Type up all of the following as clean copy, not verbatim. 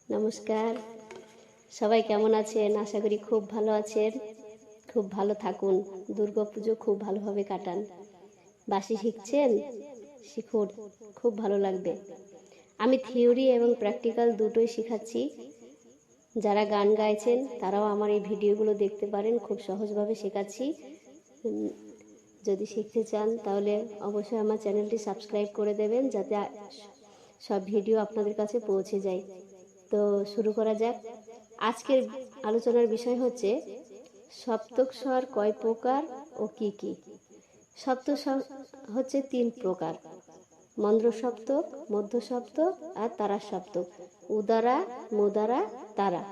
নমস্কার, সবাই কেমন আছেন? আশা করি খুব ভালো আছেন। খুব ভালো থাকুন, দুর্গাপুজো খুব ভালোভাবে কাটান। বাঁশি শিখছেন? শিখুন, খুব ভালো লাগবে। আমি থিওরি এবং প্র্যাকটিক্যাল দুটোই শেখাচ্ছি। যারা গান গাইছেন তারাও আমার এই ভিডিওগুলো দেখতে পারেন, খুব সহজভাবে শেখাচ্ছি। যদি শিখতে চান তাহলে অবশ্যই আমার চ্যানেলটি সাবস্ক্রাইব করে দেবেন, যাতে সব ভিডিও আপনাদের কাছে পৌঁছে যায়। তো শুরু করা যাক। আজকের আলোচনার বিষয় হচ্ছে সপ্তক স্বর কয় প্রকার ও কি কি। সপ্তক স্বর হচ্ছে 3 প্রকার: মন্দ্র সপ্তক, মধ্য সপ্তক আর তারা সপ্তক। উদারা, মুদারা, তারা।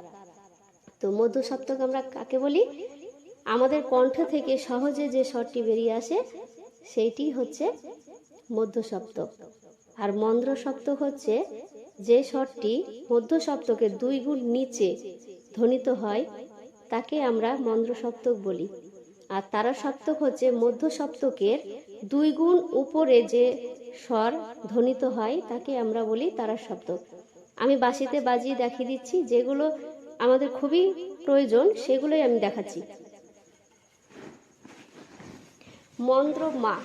তো মধ্য সপ্তক আমরা কাকে বলি? আমাদের কণ্ঠ থেকে সহজে যে স্বরটি বেরিয়ে আসে সেইটি হচ্ছে মধ্য সপ্তক। আর মন্দ্র সপ্তক হচ্ছে যে স্বরটি মধ্য সপ্তকের 2 গুণ নিচে ধ্বনিত হয়, তাকে আমরা মন্দ্র সপ্তক বলি। আর তারা সপ্তক হচ্ছে মধ্য সপ্তকের 2 গুণ উপরে যে স্বর ধ্বনিত হয়, তাকে আমরা বলি তারা সপ্তক। আমি বাঁশিতে বাজিয়ে দেখিয়ে দিচ্ছি, যেগুলো আমাদের খুবই প্রয়োজন সেগুলোই আমি দেখাচ্ছি। মন্দ্র মা,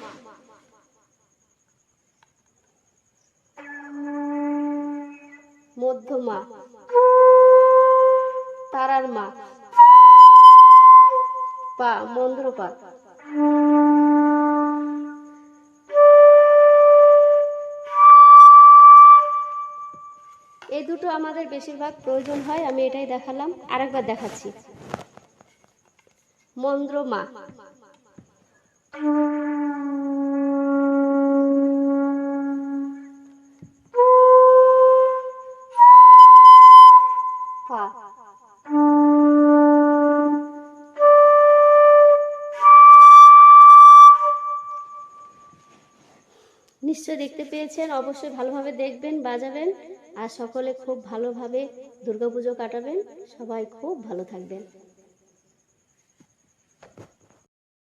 মধ্যমা, তারার মা, পা, মন্দ্র পা। এই দুটো আমাদের বেশিরভাগ প্রয়োজন হয়, আমি এটাই দেখালাম। আরেকবার দেখাচ্ছি। মন্দ্র মা, পা, নিশ্চয় দেখতে পেয়েছেন। অবশ্যই ভালোভাবে দেখবেন, বাজাবেন, আর সকলে খুব ভালোভাবে দুর্গাপুজো কাটাবেন। সবাই খুব ভালো থাকবেন।